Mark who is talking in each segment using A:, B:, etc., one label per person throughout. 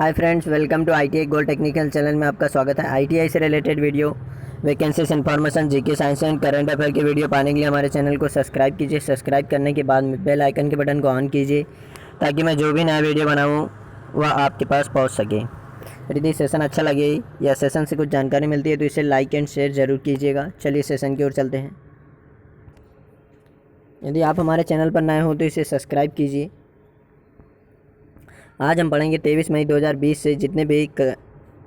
A: Hi friends, welcome to ITI gold technical channel में आपका स्वागत है। ITI से related video, vacancies information, GK, science and current affair के वीडियो पाने के लिए हमारे चैनल को सब्सक्राइब कीजिए। सब्सक्राइब करने के बाद बेल आइकन के बटन को ऑन कीजिए ताकि मैं जो भी नया वीडियो बनाऊँ वह आपके पास पहुँच सके। यदि सेशन अच्छा लगे या सेशन से कुछ जानकारी मिलती है तो इसे लाइक एंड शेयर ज़रूर कीजिएगा। चलिए सेशन की ओर चलते हैं। यदि आप हमारे चैनल पर नए हो तो इसे सब्सक्राइब कीजिए। आज हम पढ़ेंगे 23 मई 2020 से जितने भी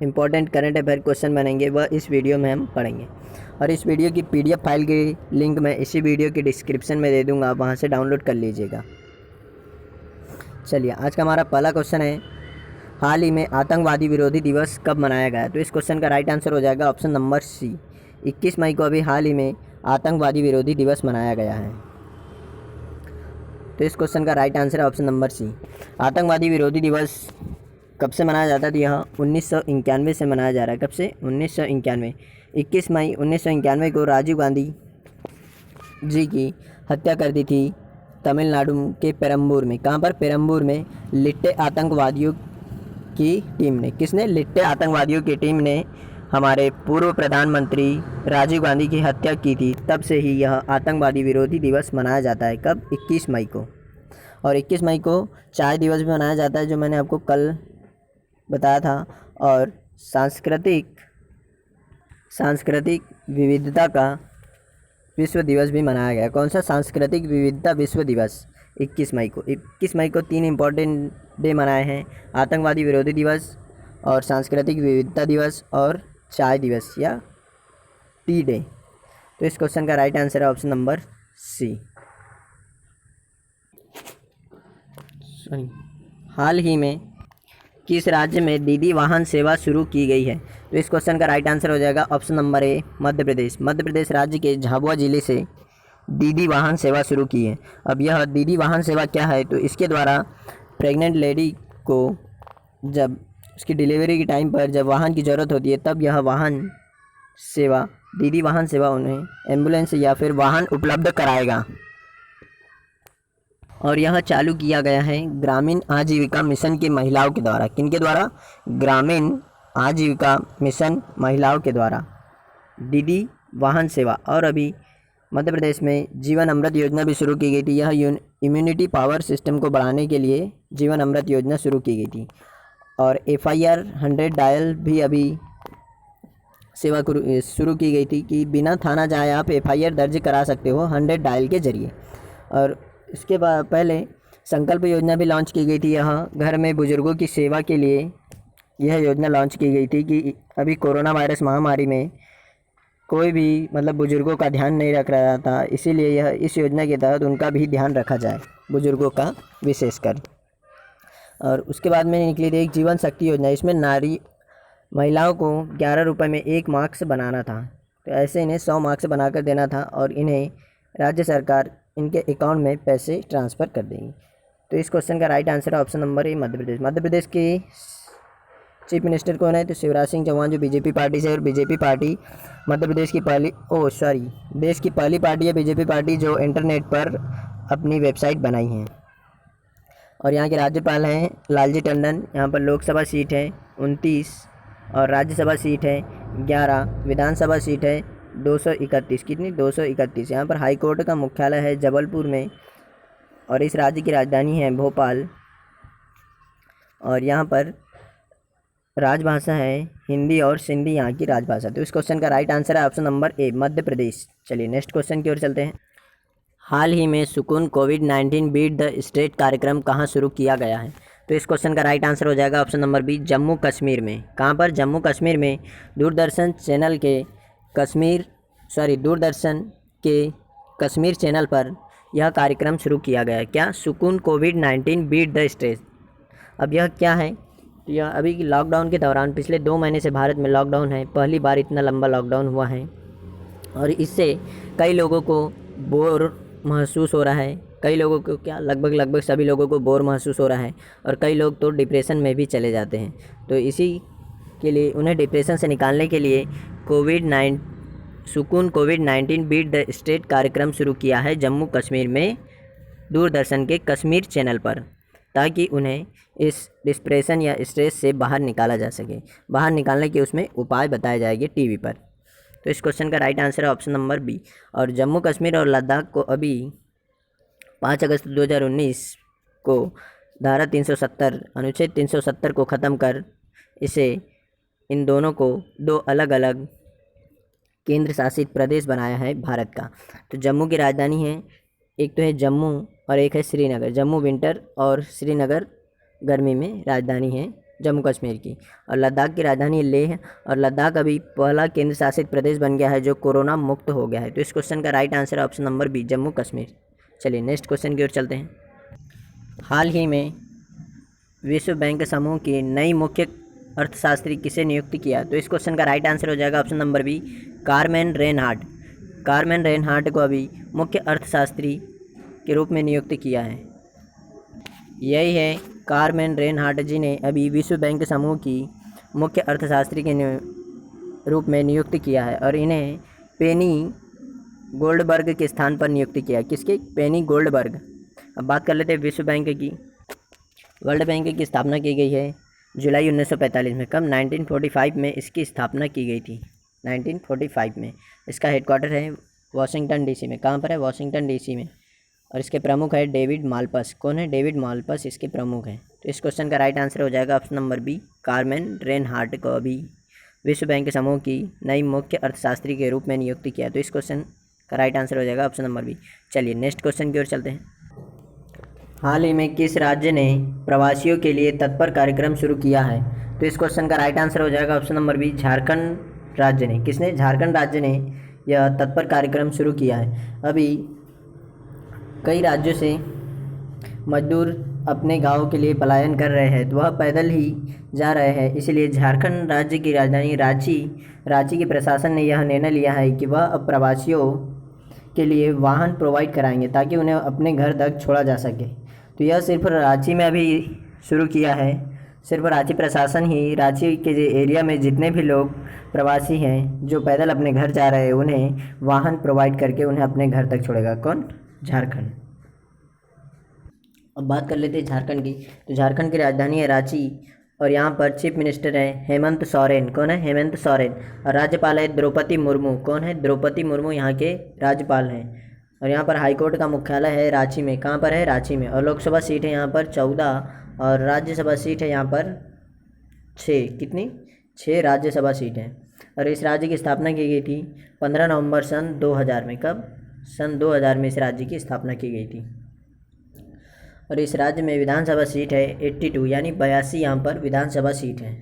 A: इम्पोर्टेंट करंट अफेयर क्वेश्चन बनेंगे वह इस वीडियो में हम पढ़ेंगे। और इस वीडियो की PDF फाइल की लिंक मैं इसी वीडियो के डिस्क्रिप्शन में दे दूंगा, आप वहां से डाउनलोड कर लीजिएगा। चलिए, आज का हमारा पहला क्वेश्चन है, हाल ही में आतंकवादी विरोधी दिवस कब मनाया गया? तो इस क्वेश्चन का राइट आंसर हो जाएगा ऑप्शन नंबर सी। 21 मई को अभी हाल ही में आतंकवादी विरोधी दिवस मनाया गया है। तो इस क्वेश्चन का राइट आंसर है ऑप्शन नंबर सी। आतंकवादी विरोधी दिवस कब से मनाया जाता है? तो यह 1991 से मनाया जा रहा है। कब से? 1991। 21 मई 1991 को राजीव गांधी जी की हत्या कर दी थी तमिलनाडु के पेरम्बूर में। कहाँ पर? पेरम्बूर में लिट्टे आतंकवादियों की टीम ने। किसने? लिट्टे आतंकवादियों की टीम ने हमारे पूर्व प्रधानमंत्री राजीव गांधी की हत्या की थी। तब से ही यह आतंकवादी विरोधी दिवस मनाया जाता है। कब? 21 मई को। और 21 मई को चाय दिवस भी मनाया जाता है, जो मैंने आपको कल बताया था। और सांस्कृतिक विविधता का विश्व दिवस भी मनाया गया। कौन सा? सांस्कृतिक विविधता विश्व दिवस 21 मई को। 21 मई को 3 इम्पॉर्टेंट डे मनाए हैं, आतंकवादी विरोधी दिवस और सांस्कृतिक विविधता दिवस और चाय दिवस या टी डे। तो इस क्वेश्चन का राइट आंसर है ऑप्शन नंबर सी। हाल ही में किस राज्य में दीदी वाहन सेवा शुरू की गई है? तो इस क्वेश्चन का राइट आंसर हो जाएगा option number A, Madhya Pradesh. Madhya Pradesh राज्य के झाबुआ जिले से दीदी वाहन सेवा शुरू की है। अब यह दीदी वाहन सेवा क्या है? तो इसके द्वारा प्रेग्नेंट लेडी को जब उसकी डिलीवरी के टाइम पर जब वाहन की ज़रूरत होती है तब यह वाहन सेवा, दीदी वाहन सेवा उन्हें एम्बुलेंस या फिर वाहन उपलब्ध कराएगा। और यह चालू किया गया है ग्रामीण आजीविका मिशन की महिलाओं के द्वारा। किनके द्वारा? ग्रामीण आजीविका मिशन महिलाओं के द्वारा दीदी वाहन सेवा। और अभी मध्य प्रदेश में जीवन अमृत योजना भी शुरू की गई थी। यह इम्यूनिटी पावर सिस्टम को बढ़ाने के लिए जीवन अमृत योजना शुरू की गई थी। और FIR 100 डायल भी अभी सेवा शुरू की गई थी कि बिना थाना जाए आप FIR दर्ज करा सकते हो 100 डायल के ज़रिए। और इसके बाद पहले संकल्प योजना भी लॉन्च की गई थी। यह घर में बुज़ुर्गों की सेवा के लिए यह योजना लॉन्च की गई थी कि अभी कोरोना वायरस महामारी में कोई भी बुज़ुर्गों का ध्यान नहीं रख रहा था, इसीलिए यह इस योजना के तहत उनका भी ध्यान रखा जाए, बुज़ुर्गों का विशेषकर। और उसके बाद में निकली थी एक जीवन शक्ति योजना। इसमें महिलाओं को 11 रुपये में 1 मार्क्स बनाना था। तो ऐसे इन्हें 100 मार्क्स बनाकर देना था और इन्हें राज्य सरकार इनके अकाउंट में पैसे ट्रांसफ़र कर देंगी। तो इस क्वेश्चन का राइट आंसर है option number A, Madhya Pradesh. Madhya Pradesh के चीफ मिनिस्टर कौन है? तो शिवराज सिंह चौहान, जो BJP पार्टी से। और BJP पार्टी मध्य प्रदेश की देश की पहली पार्टी है BJP पार्टी जो इंटरनेट पर अपनी वेबसाइट बनाई है। और यहाँ के राज्यपाल हैं लालजी टंडन। यहाँ पर लोकसभा सीट है 29 और राज्यसभा सीट है 11, विधानसभा सीट है 231। कितनी? 231। यहाँ पर हाई कोर्ट का मुख्यालय है जबलपुर में और इस राज्य की राजधानी है भोपाल। और यहाँ पर राजभाषा है हिंदी और सिंधी, यहाँ की राजभाषा। तो इस क्वेश्चन का राइट आंसर है option number A, Madhya Pradesh. चलिए नेक्स्ट क्वेश्चन की ओर चलते हैं। हाल ही में सुकून कोविड-19 बीट द स्टेट कार्यक्रम कहाँ शुरू किया गया है? तो इस क्वेश्चन का राइट आंसर हो जाएगा option number B, Jammu Kashmir में। कहाँ पर? जम्मू कश्मीर में दूरदर्शन के कश्मीर चैनल पर यह कार्यक्रम शुरू किया गया है। क्या? सुकून कोविड-19 बीट द स्टेट। अब यह क्या है? यह अभी लॉकडाउन के दौरान पिछले 2 महीने से भारत में लॉकडाउन है। पहली बार इतना लंबा लॉकडाउन हुआ है और इससे कई लोगों को बोर महसूस हो रहा है। कई लोगों को क्या, लगभग सभी लोगों को बोर महसूस हो रहा है और कई लोग तो डिप्रेशन में भी चले जाते हैं। तो इसी के लिए उन्हें डिप्रेशन से निकालने के लिए सुकून कोविड-19 बीट द स्टेट कार्यक्रम शुरू किया है जम्मू कश्मीर में दूरदर्शन के कश्मीर चैनल पर। ताकि उन्हें इस डिप्रेशन या स्ट्रेस से बाहर निकाला जा सके। बाहर निकालने के उसमें उपाय बताए जाएंगे टीवी पर। तो इस क्वेश्चन का राइट आंसर है ऑप्शन नंबर बी। और जम्मू कश्मीर और लद्दाख को अभी 5 अगस्त 2019 को धारा 370 अनुच्छेद 370 को ख़त्म कर इसे इन दोनों को 2 अलग अलग केंद्र शासित प्रदेश बनाया है भारत का। तो जम्मू की राजधानी है, एक तो है जम्मू और एक है श्रीनगर। जम्मू विंटर और श्रीनगर गर्मी में राजधानी है जम्मू कश्मीर की। और लद्दाख की राजधानी लेह है और लद्दाख अभी पहला केंद्र शासित प्रदेश बन गया है जो कोरोना मुक्त हो गया है। तो इस क्वेश्चन का राइट आंसर है option number B, Jammu Kashmir. चलिए नेक्स्ट क्वेश्चन की ओर चलते हैं। हाल ही में विश्व बैंक समूह की नई मुख्य अर्थशास्त्री किसे नियुक्त किया? तो इस क्वेश्चन का राइट आंसर हो जाएगा option number B, Carmen Reinhart. Carmen Reinhart को अभी मुख्य अर्थशास्त्री के रूप में नियुक्त किया है। यही है, कारमेन रेनहार्ट जी ने अभी विश्व बैंक समूह की मुख्य अर्थशास्त्री के रूप में नियुक्त किया है और इन्हें पेनी गोल्डबर्ग के स्थान पर नियुक्त किया। किसके? पेनी गोल्डबर्ग। अब बात कर लेते हैं विश्व बैंक की। वर्ल्ड बैंक की स्थापना की गई है जुलाई 1945 में। कब? 1945 में इसकी स्थापना की गई थी। 1945 में। इसका हेडक्वार्टर है वाशिंगटन डीसी में। कहाँ पर है? वाशिंगटन डीसी में। और इसके प्रमुख है डेविड मालपस। कौन है? डेविड मालपस इसके प्रमुख हैं। तो इस क्वेश्चन का राइट आंसर हो जाएगा option number B, Carmen Reinhart को अभी विश्व बैंक समूह की नई मुख्य अर्थशास्त्री के रूप में नियुक्त किया। तो इस क्वेश्चन का राइट आंसर हो जाएगा ऑप्शन नंबर बी। चलिए नेक्स्ट क्वेश्चन की ओर चलते हैं। हाल ही में किस राज्य ने प्रवासियों के लिए तत्पर कार्यक्रम शुरू किया है? तो इस क्वेश्चन का राइट आंसर हो जाएगा ऑप्शन नंबर बी, झारखंड राज्य ने। किसने? झारखंड राज्य ने यह तत्पर कार्यक्रम शुरू किया है। अभी कई राज्यों से मजदूर अपने गांव के लिए पलायन कर रहे हैं, तो वह पैदल ही जा रहे हैं। इसलिए झारखंड राज्य की राजधानी रांची के प्रशासन ने यह निर्णय लिया है कि वह अब प्रवासियों के लिए वाहन प्रोवाइड कराएंगे ताकि उन्हें अपने घर तक छोड़ा जा सके। तो यह सिर्फ रांची में अभी शुरू किया है। सिर्फ रांची प्रशासन ही रांची के एरिया में जितने भी लोग प्रवासी हैं जो पैदल अपने घर जा रहे हैं उन्हें वाहन प्रोवाइड करके उन्हें अपने घर तक छोड़ेगा। कौन? झारखंड। अब बात कर लेते हैं झारखंड की। तो झारखंड की राजधानी है रांची और यहाँ पर चीफ मिनिस्टर है हेमंत सोरेन। कौन है? हेमंत सोरेन। और राज्यपाल है द्रौपदी मुर्मू। कौन है? द्रौपदी मुर्मू यहाँ के राज्यपाल हैं। और यहाँ पर हाईकोर्ट का मुख्यालय है रांची में। कहाँ पर है? रांची में। और लोकसभा सीट है यहाँ पर 14 और राज्यसभा सीट है यहाँ पर 6। कितनी? 6 राज्यसभा सीट हैं। और इस राज्य की स्थापना की गई थी 15 नवंबर सन 2000 में। कब? सन 2000 में इस राज्य की स्थापना की गई थी। और इस राज्य में विधानसभा सीट है 82 यानी 82 यहाँ पर विधानसभा सीट है।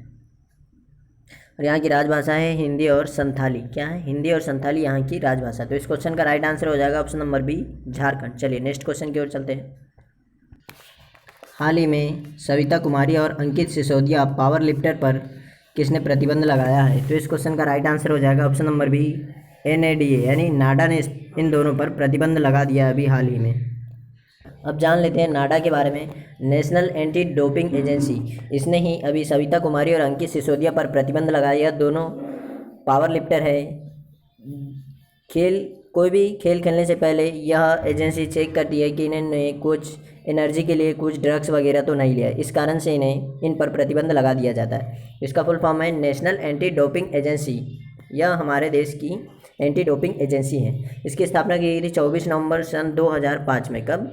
A: और यहाँ की राजभाषा है हिंदी और संथाली। क्या है? हिंदी और संथाली यहाँ की राजभाषा। तो इस क्वेश्चन का राइट आंसर हो जाएगा ऑप्शन नंबर बी, झारखंड। चलिए नेक्स्ट क्वेश्चन की ओर चलते हैं। हाल ही में सविता कुमारी और अंकित सिसोदिया पावर लिफ्टर पर किसने प्रतिबंध लगाया है? तो इस क्वेश्चन का राइट आंसर हो जाएगा ऑप्शन नंबर बी, NADA यानी नाडा ने इन दोनों पर प्रतिबंध लगा दिया अभी हाल ही में। अब जान लेते हैं नाडा के बारे में। नेशनल एंटी डोपिंग एजेंसी, इसने ही अभी सविता कुमारी और अंकित सिसोदिया पर प्रतिबंध लगाया। दोनों पावर लिफ्टर है। कोई भी खेल खेलने से पहले यह एजेंसी चेक करती है कि इन्होंने कुछ एनर्जी के लिए कुछ ड्रग्स वगैरह तो नहीं लिया है। इस कारण से इन्हें इन पर प्रतिबंध लगा दिया जाता है। इसका फुल फॉर्म है नेशनल एंटी डोपिंग एजेंसी। यह हमारे देश की एंटी डोपिंग एजेंसी है। इसकी स्थापना की गई थी 24 नवंबर सन 2005 में। कब?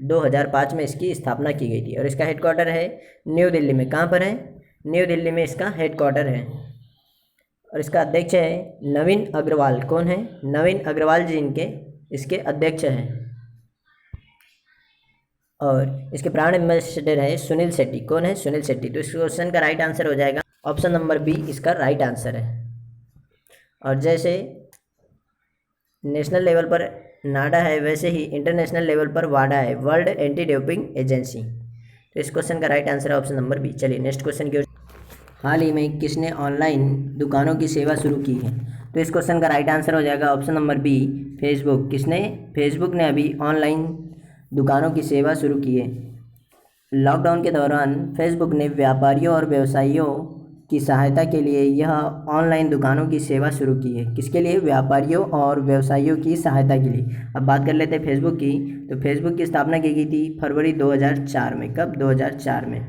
A: 2005 में इसकी स्थापना की गई थी। और इसका हेडक्वार्टर है न्यू दिल्ली में। कहाँ पर है? न्यू दिल्ली में इसका हेडक्वार्टर है। और इसका अध्यक्ष है नवीन अग्रवाल। कौन है? नवीन अग्रवाल जी इसके अध्यक्ष हैं। और इसके ब्रांड एम्बेसडर है सुनील शेट्टी। कौन है? सुनील शेट्टी। तो इस क्वेश्चन का राइट आंसर हो जाएगा ऑप्शन नंबर बी, इसका राइट आंसर है। और जैसे नेशनल लेवल पर नाडा है वैसे ही इंटरनेशनल लेवल पर वाडा है, वर्ल्ड एंटी डोपिंग एजेंसी। तो इस क्वेश्चन का राइट आंसर है ऑप्शन नंबर बी। चलिए नेक्स्ट क्वेश्चन की ओर। हाल ही में किसने ऑनलाइन दुकानों की सेवा शुरू की है? तो इस क्वेश्चन का राइट आंसर हो जाएगा ऑप्शन नंबर बी, फेसबुक। किसने? फेसबुक ने अभी ऑनलाइन दुकानों की सेवा शुरू की है। लॉकडाउन के दौरान फेसबुक ने व्यापारियों और व्यवसायियों की सहायता के लिए यह ऑनलाइन दुकानों की सेवा शुरू की है। किसके लिए? व्यापारियों और व्यवसायियों की सहायता के लिए। अब बात कर लेते हैं फेसबुक की। तो फेसबुक की स्थापना की गई थी फरवरी 2004 में। कब? 2004 में।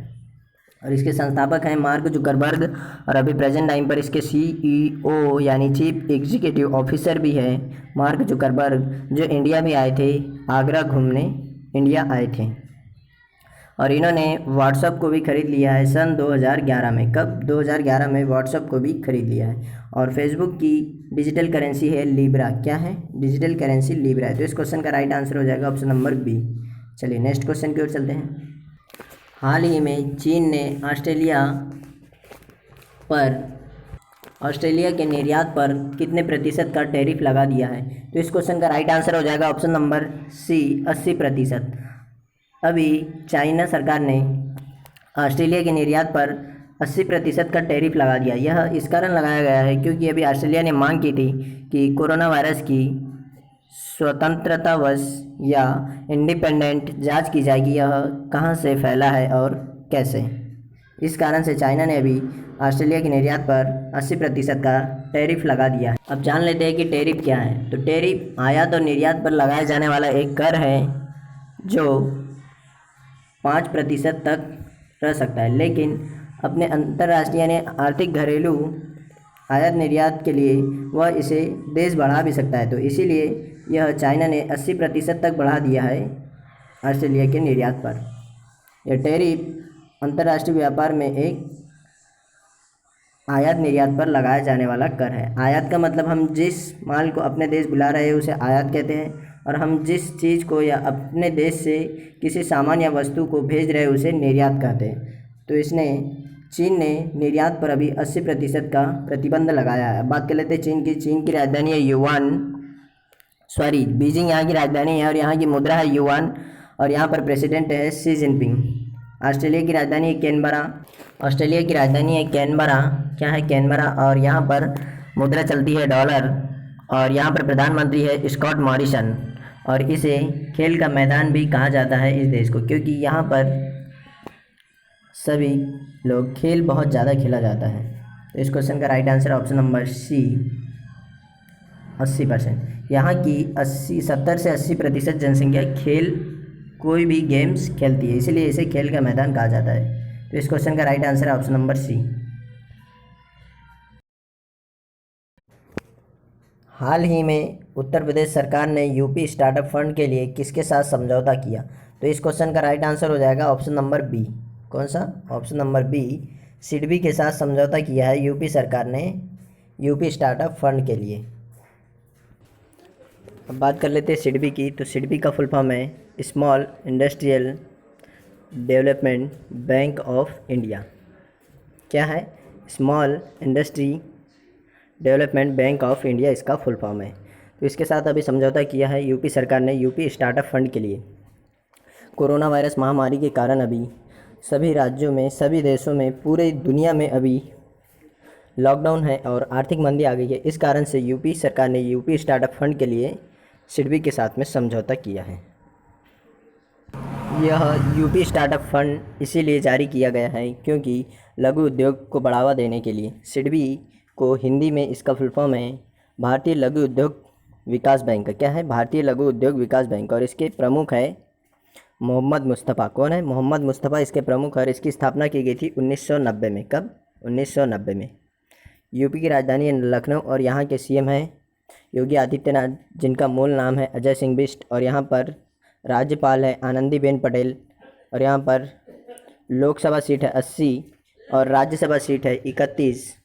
A: और इसके संस्थापक हैं मार्क जुकरबर्ग, और अभी प्रेजेंट टाइम पर इसके CEO यानी चीफ एग्जीक्यूटिव ऑफिसर भी है मार्क जुकरबर्ग, जो इंडिया भी आए थे, आगरा घूमने इंडिया आए थे। और इन्होंने व्हाट्सअप को भी खरीद लिया है सन 2011 में। कब? 2011 में व्हाट्सअप को भी खरीद लिया है। और फेसबुक की डिजिटल करेंसी है लिब्रा। क्या है? डिजिटल करेंसी लिब्रा है। तो इस क्वेश्चन का राइट आंसर हो जाएगा ऑप्शन नंबर बी। चलिए नेक्स्ट क्वेश्चन की ओर चलते हैं। हाल ही में चीन ने ऑस्ट्रेलिया के निर्यात पर कितने प्रतिशत का टैरिफ लगा दिया है? तो इस क्वेश्चन का राइट आंसर हो जाएगा ऑप्शन नंबर सी, 80%। अभी चाइना सरकार ने ऑस्ट्रेलिया के निर्यात पर 80% का टैरिफ लगा दिया। यह इस कारण लगाया गया है क्योंकि अभी ऑस्ट्रेलिया ने मांग की थी कि कोरोना वायरस की स्वतंत्रतावश या इंडिपेंडेंट जांच की जाएगी, यह कहां से फैला है और कैसे। इस कारण से चाइना ने अभी ऑस्ट्रेलिया के निर्यात पर 80% का टैरिफ लगा दिया है। अब जान लेते हैं कि टैरिफ क्या है। तो टैरिफ आयात और निर्यात पर लगाया जाने वाला एक कर है जो 5% तक रह सकता है, लेकिन अपने अंतर्राष्ट्रीय यानी आर्थिक घरेलू आयात निर्यात के लिए वह इसे देश बढ़ा भी सकता है। तो इसीलिए यह चाइना ने 80% तक बढ़ा दिया है ऑस्ट्रेलिया के निर्यात पर। यह टैरिफ अंतर्राष्ट्रीय व्यापार में एक आयात निर्यात पर लगाया जाने वाला कर है। आयात का मतलब हम जिस माल को अपने देश बुला रहे हैं उसे आयात कहते हैं, और हम जिस चीज़ को या अपने देश से किसी सामान या वस्तु को भेज रहे हैं उसे निर्यात कहते हैं। तो चीन ने निर्यात पर अभी 80% का प्रतिबंध लगाया है। बात कर लेते हैं चीन की। चीन की राजधानी है बीजिंग यहाँ की राजधानी है, और यहाँ की मुद्रा है युआन, और यहाँ पर प्रेसिडेंट है शी जिनपिंग। ऑस्ट्रेलिया की राजधानी है कैनबरा। क्या है? कैनबरा। और यहाँ पर मुद्रा चलती है डॉलर, और यहाँ पर प्रधानमंत्री है स्कॉट मॉरिसन। और इसे खेल का मैदान भी कहा जाता है इस देश को, क्योंकि यहाँ पर सभी लोग खेल बहुत ज़्यादा खेला जाता है। तो इस क्वेश्चन का right answer option number C, 80%। यहाँ की 70 से 80% जनसंख्या कोई भी गेम्स खेलती है, इसीलिए इसे खेल का मैदान कहा जाता है। तो इस क्वेश्चन का राइट आंसर है ऑप्शन नंबर सी। हाल ही में उत्तर प्रदेश सरकार ने यूपी स्टार्टअप फंड के लिए किसके साथ समझौता किया? तो इस क्वेश्चन का राइट आंसर हो जाएगा ऑप्शन नंबर बी। कौन सा? ऑप्शन नंबर बी, सिडबी के साथ समझौता किया है यूपी सरकार ने यूपी स्टार्टअप फंड के लिए। अब बात कर लेते हैं सिडबी की। तो सिडबी का फुल फॉर्म है small industrial development bank of India. क्या है? Small industry development bank of India इसका फुल फॉर्म है। तो इसके साथ अभी समझौता किया है यूपी सरकार ने यूपी स्टार्टअप फंड के लिए। कोरोना वायरस महामारी के कारण अभी सभी राज्यों में, सभी देशों में, पूरे दुनिया में अभी लॉकडाउन है और आर्थिक मंदी आ गई है। इस कारण से यूपी सरकार ने यूपी स्टार्टअप फंड के लिए सिडबी के साथ में समझौता किया है। यह यूपी स्टार्टअप फंड इसीलिए जारी किया गया है क्योंकि लघु उद्योग को बढ़ावा देने के लिए। सिडबी को हिंदी में इसका फुल फॉर्म है भारतीय लघु उद्योग विकास बैंक। क्या है? भारतीय लघु उद्योग विकास बैंक। और इसके प्रमुख है मोहम्मद मुस्तफ़ा। कौन है? मोहम्मद मुस्तफ़ा इसके प्रमुख, और इसकी स्थापना की गई थी 1990 में। कब? 1990 में। यूपी की राजधानी है लखनऊ, और यहाँ के सीएम हैं योगी आदित्यनाथ, जिनका मूल नाम है अजय सिंह बिष्ट। और यहाँ पर राज्यपाल है आनंदीबेन पटेल। और यहाँ पर लोकसभा सीट है 80, और राज्यसभा सीट है 31,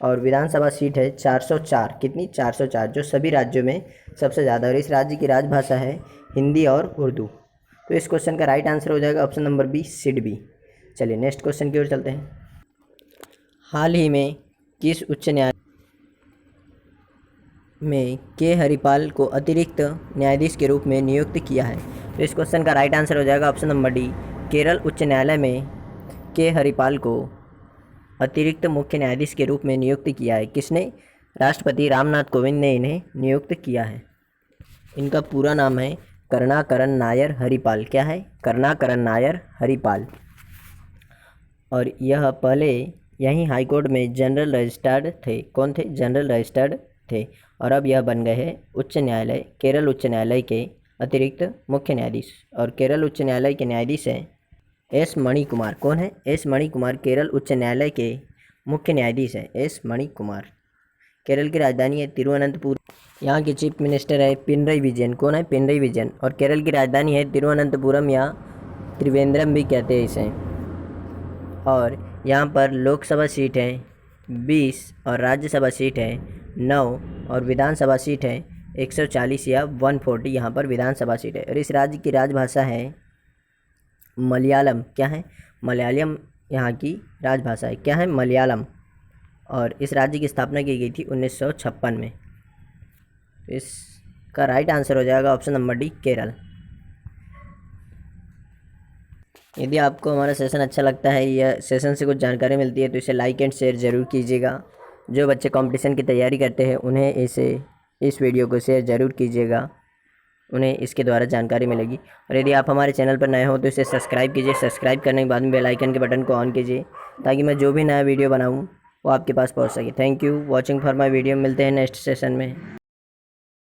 A: और विधानसभा सीट है 404। कितनी? 404, जो सभी राज्यों में सबसे ज़्यादा। और इस राज्य की राजभाषा है हिंदी और उर्दू। तो इस क्वेश्चन का राइट आंसर हो जाएगा ऑप्शन नंबर बी, सिडबी। चलिए नेक्स्ट क्वेश्चन की ओर चलते हैं। हाल ही में किस उच्च न्यायालय में के हरिपाल को अतिरिक्त न्यायाधीश के रूप में नियुक्त किया है? तो इस क्वेश्चन का राइट आंसर हो जाएगा ऑप्शन नंबर डी, केरल उच्च न्यायालय में के हरिपाल को अतिरिक्त मुख्य न्यायाधीश के रूप में नियुक्त किया है। किसने? राष्ट्रपति रामनाथ कोविंद ने इन्हें नियुक्त किया है। इनका पूरा नाम है करुणाकरन नायर हरिपाल। क्या है? करुणाकरन नायर हरिपाल। और यहीं हाई कोर्ट में जनरल रजिस्ट्रार थे। कौन थे? जनरल रजिस्ट्रार थे। और अब यह बन गए हैं उच्च न्यायालय, केरल उच्च न्यायालय के अतिरिक्त मुख्य न्यायाधीश। और केरल उच्च न्यायालय के न्यायाधीश हैं एस मणि कुमार। कौन है? एस मणि कुमार केरल उच्च न्यायालय के मुख्य न्यायाधीश हैं एस मणि कुमार। केरल की राजधानी है तिरुवनंतपुरम। यहाँ के चीफ मिनिस्टर है पिनरई विजयन। कौन है? पिनरई विजयन। और केरल की राजधानी है तिरुवनंतपुरम या त्रिवेंद्रम भी कहते हैं इसे। और यहाँ पर लोकसभा सीट है 20 और राज्यसभा सीट है 9 और विधानसभा सीट है 140 या 140 यहाँ पर विधानसभा सीट है। और इस राज्य की राजभाषा है मलयालम। क्या है? मलयालम यहाँ की राजभाषा है। क्या है? मलयालम। और इस राज्य की स्थापना की गई थी 1956 में। इसका राइट आंसर हो जाएगा ऑप्शन नंबर डी, केरल। यदि आपको हमारा सेशन अच्छा लगता है या सेशन से कुछ जानकारी मिलती है तो इसे लाइक एंड शेयर ज़रूर कीजिएगा। जो बच्चे कंपटीशन की तैयारी करते हैं उन्हें इस वीडियो को शेयर ज़रूर कीजिएगा, उन्हें इसके द्वारा जानकारी मिलेगी। और यदि आप हमारे चैनल पर नए हो तो इसे सब्सक्राइब कीजिए। सब्सक्राइब करने के बाद में बेल आइकन के बटन को ऑन कीजिए ताकि मैं जो भी नया वीडियो बनाऊँ वो आपके पास पहुँच सके। Thank you watching for my video. मिलते हैं नेक्स्ट सेशन में।